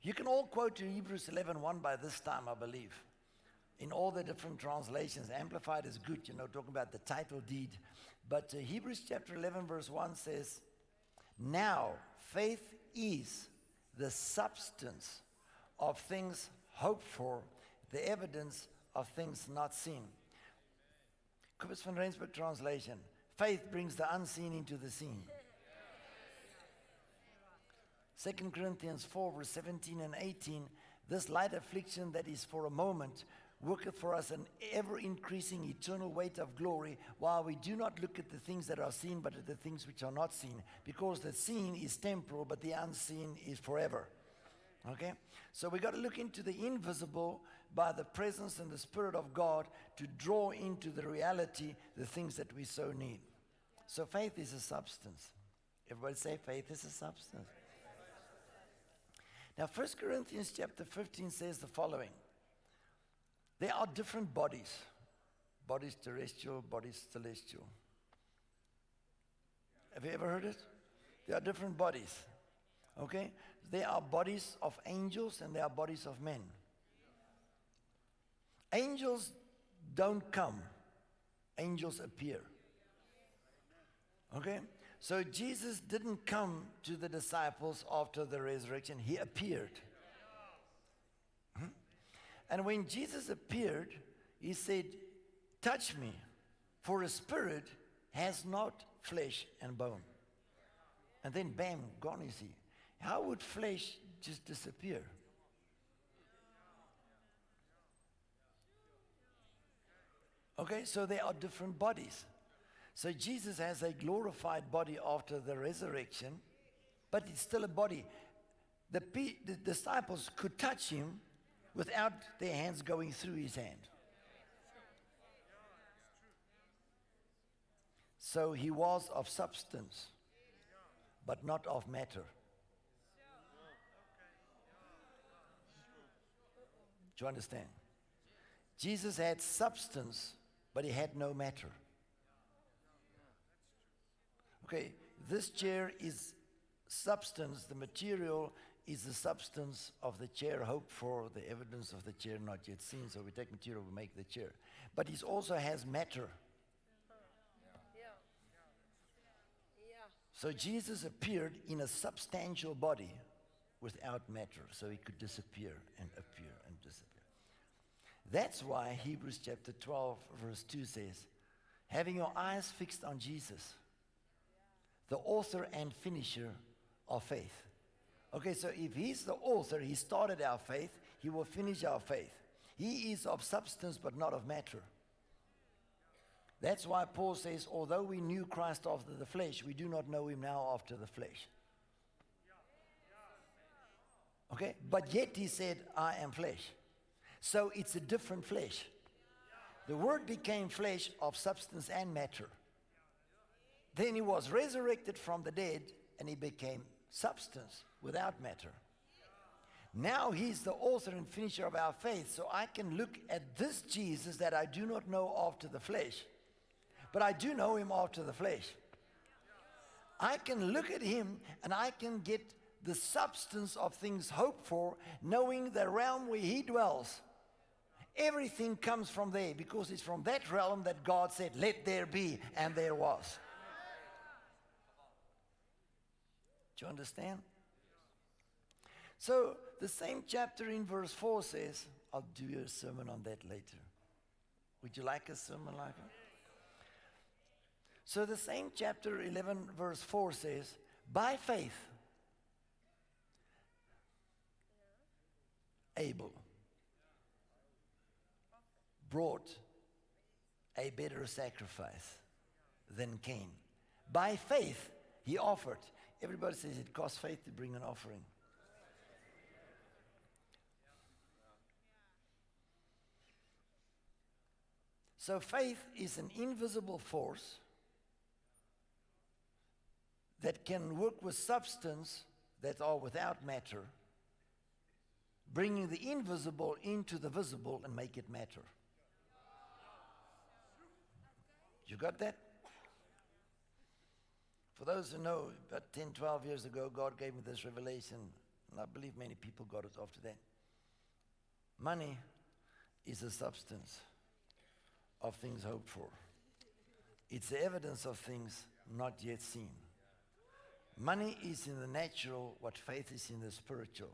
You can all quote to Hebrews 11:1 by this time, I believe. In all the different translations, Amplified is good, talking about the title deed. But Hebrews chapter 11 verse 1 says, now faith is the substance of things hoped for, the evidence of things not seen. Kobus van Rensburg translation, faith brings the unseen into the seen. 2 Corinthians 4 verse 17 and 18, this light affliction that is for a moment worketh for us an ever-increasing eternal weight of glory, while we do not look at the things that are seen, but at the things which are not seen. Because the seen is temporal, but the unseen is forever. Okay? So we got to look into the invisible by the presence and the Spirit of God to draw into the reality the things that we so need. So faith is a substance. Everybody say faith is a substance. Now 1 Corinthians chapter 15 says the following. There are different bodies. Bodies terrestrial, bodies celestial. Have you ever heard it? There are different bodies. Okay? There are bodies of angels and there are bodies of men. Angels don't come. Angels appear. Okay? So Jesus didn't come to the disciples after the resurrection. He appeared. And when Jesus appeared, he said, touch me, for a spirit has not flesh and bone. And then bam, gone is he. How would flesh just disappear? Okay, so there are different bodies. So Jesus has a glorified body after the resurrection, but it's still a body. The disciples could touch him without their hands going through his hand. So he was of substance, but not of matter. Do you understand? Jesus had substance, but he had no matter. Okay, this chair is substance, the material is the substance of the chair, hoped for, the evidence of the chair not yet seen. So we take material, we make the chair. But it also has matter. So Jesus appeared in a substantial body without matter. So he could disappear and appear and disappear. That's why Hebrews chapter 12 verse 2 says, having your eyes fixed on Jesus, the author and finisher of faith. Okay, so if he's the author, he started our faith, he will finish our faith. He is of substance but not of matter. That's why Paul says, although we knew Christ after the flesh, we do not know him now after the flesh. Okay, but yet he said, I am flesh. So it's a different flesh. The Word became flesh of substance and matter. Then he was resurrected from the dead and he became substance without matter. Now he's the author and finisher of our faith. So I can look at this Jesus that I do not know after the flesh, but I do know him after the flesh. I can look at him and I can get the substance of things hoped for, knowing the realm where he dwells. Everything comes from there because it's from that realm that God said, let there be, and there was. Do you understand? So the same chapter in verse 4 says, I'll do a sermon on that later. Would you like a sermon like that? So the same chapter 11 verse 4 says, by faith, Abel brought a better sacrifice than Cain. By faith, he offered. Everybody says it costs faith to bring an offering. So faith is an invisible force that can work with substance that are without matter, bringing the invisible into the visible and make it matter. You got that? For those who know, about 10, 12 years ago, God gave me this revelation. And I believe many people got it after that. Money is a substance of things hoped for. It's the evidence of things not yet seen. Money is in the natural what faith is in the spiritual.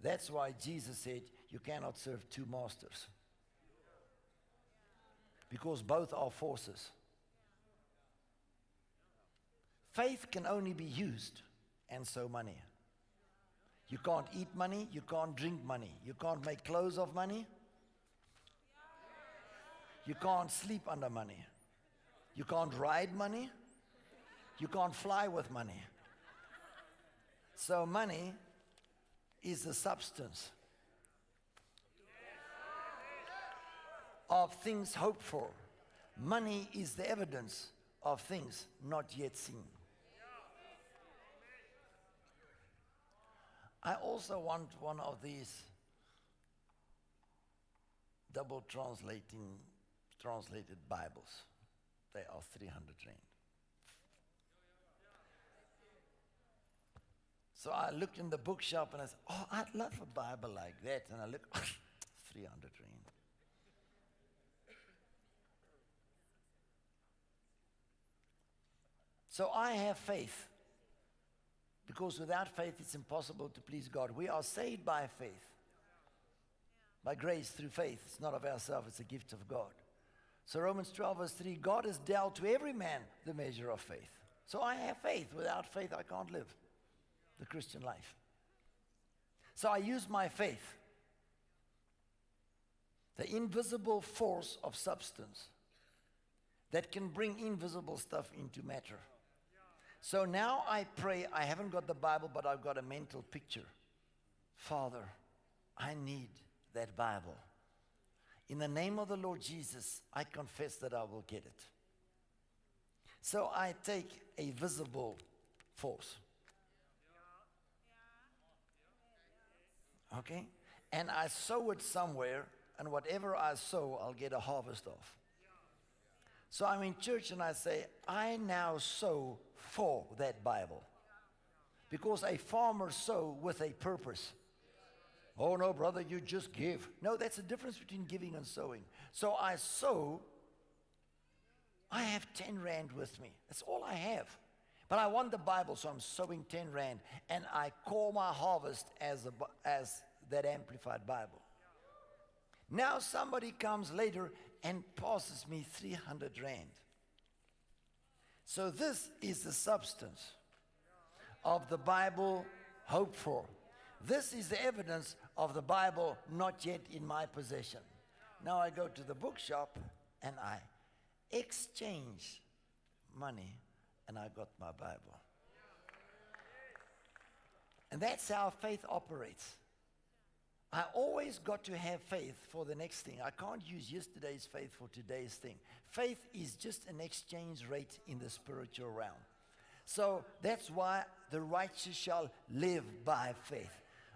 That's why Jesus said you cannot serve two masters. Because both are forces. Faith can only be used, and so money. You can't eat money, you can't drink money, you can't make clothes of money, you can't sleep under money, you can't ride money, you can't fly with money. So money is the substance of things hoped for. Money is the evidence of things not yet seen. I also want one of these double translated Bibles. They are 300 rand. So I looked in the bookshop and I said, oh, I'd love a Bible like that. And I looked, 300 rand. So I have faith. Because without faith, it's impossible to please God. We are saved by faith. By grace through faith. It's not of ourselves, it's a gift of God. So Romans 12 verse 3, God has dealt to every man the measure of faith. So I have faith. Without faith, I can't live the Christian life. So I use my faith. The invisible force of substance that can bring invisible stuff into matter. So now I pray, I haven't got the Bible, but I've got a mental picture. Father, I need that Bible. In the name of the Lord Jesus, I confess that I will get it. So I take a visible force. Okay? And I sow it somewhere, and whatever I sow, I'll get a harvest of. So I'm in church and I say, I now sow for that Bible. Because a farmer sows with a purpose. Oh no, brother, you just give. No, that's the difference between giving and sowing. So I sow. I have 10 rand with me. That's all I have. But I want the Bible, so I'm sowing 10 rand. And I call my harvest as that Amplified Bible. Now somebody comes later and passes me 300 rand. So this is the substance of the Bible hoped for. This is the evidence of the Bible not yet in my possession. Now I go to the bookshop and I exchange money and I got my Bible. And that's how faith operates. I always got to have faith for the next thing. I can't use yesterday's faith for today's thing. Faith is just an exchange rate in the spiritual realm. So that's why the righteous shall live by faith.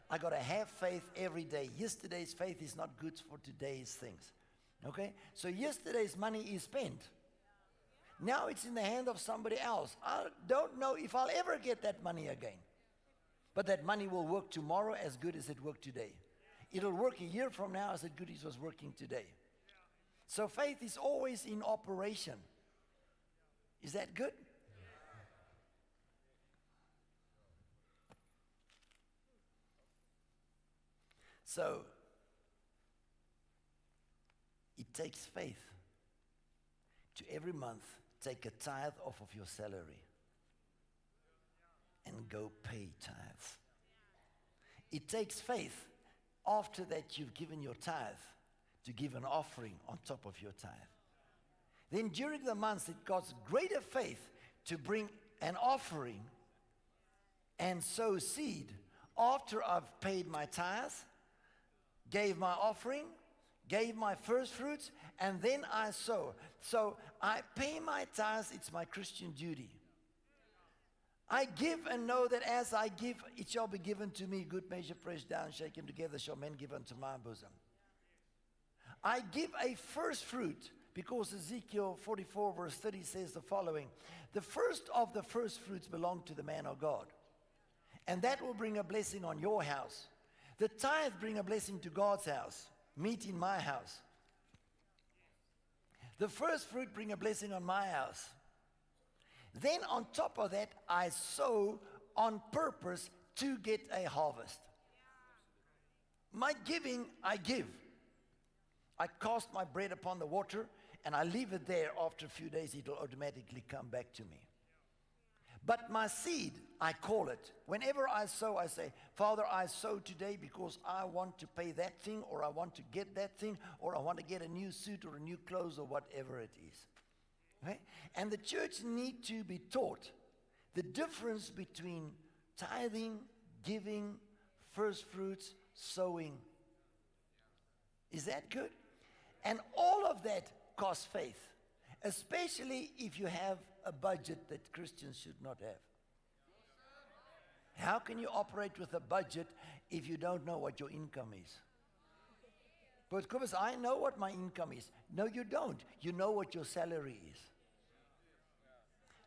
I got to have faith every day. Yesterday's faith is not good for today's things. Okay? So yesterday's money is spent. Now it's in the hand of somebody else. I don't know if I'll ever get that money again. But that money will work tomorrow as good as it worked today. It'll work a year from now as good as it was working today. So faith is always in operation. Is that good? So, it takes faith to every month take a tithe off of your salary and go pay tithes. It takes faith after that you've given your tithe to give an offering on top of your tithe. Then during the months it costs greater faith to bring an offering and sow seed after I've paid my tithe, gave my offering, gave my first fruits, and then I sow. So I pay my tithes, it's my Christian duty. I give and know that as I give, it shall be given to me, good measure, pressed down, shaken together, shall men give unto my bosom. I give a first fruit, because Ezekiel 44 verse 30 says the following, the first of the first fruits belong to the man of God. And that will bring a blessing on your house. The tithe bring a blessing to God's house. Meat in my house. The first fruit bring a blessing on my house. Then on top of that, I sow on purpose to get a harvest. My giving, I give. I cast my bread upon the water, and I leave it there. After a few days, it will automatically come back to me. But my seed, I call it. Whenever I sow, I say, Father, I sow today because I want to pay that thing, or I want to get that thing, or I want to get a new suit or a new clothes or whatever it is. Okay? And the church need to be taught the difference between tithing, giving, first fruits, sowing. Is that good? And all of that costs faith, especially if you have a budget that Christians should not have. How can you operate with a budget if you don't know what your income is? But Kobus, I know what my income is. No, you don't. You know what your salary is.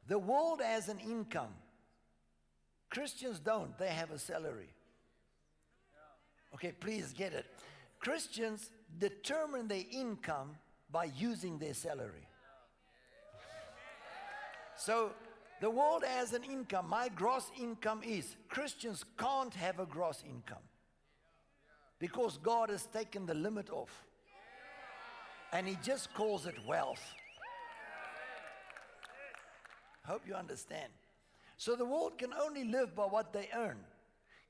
The world has an income. Christians don't. They have a salary. Okay, please get it. Christians determine their income by using their salary. So the world has an income. My gross income is. Christians can't have a gross income because God has taken the limit off. And He just calls it wealth. Hope you understand. So the world can only live by what they earn.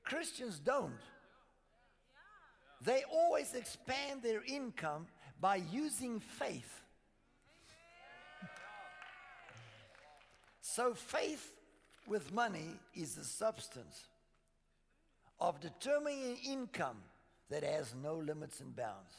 Christians don't. They always expand their income by using faith. So faith with money is the substance of determining an income that has no limits and bounds.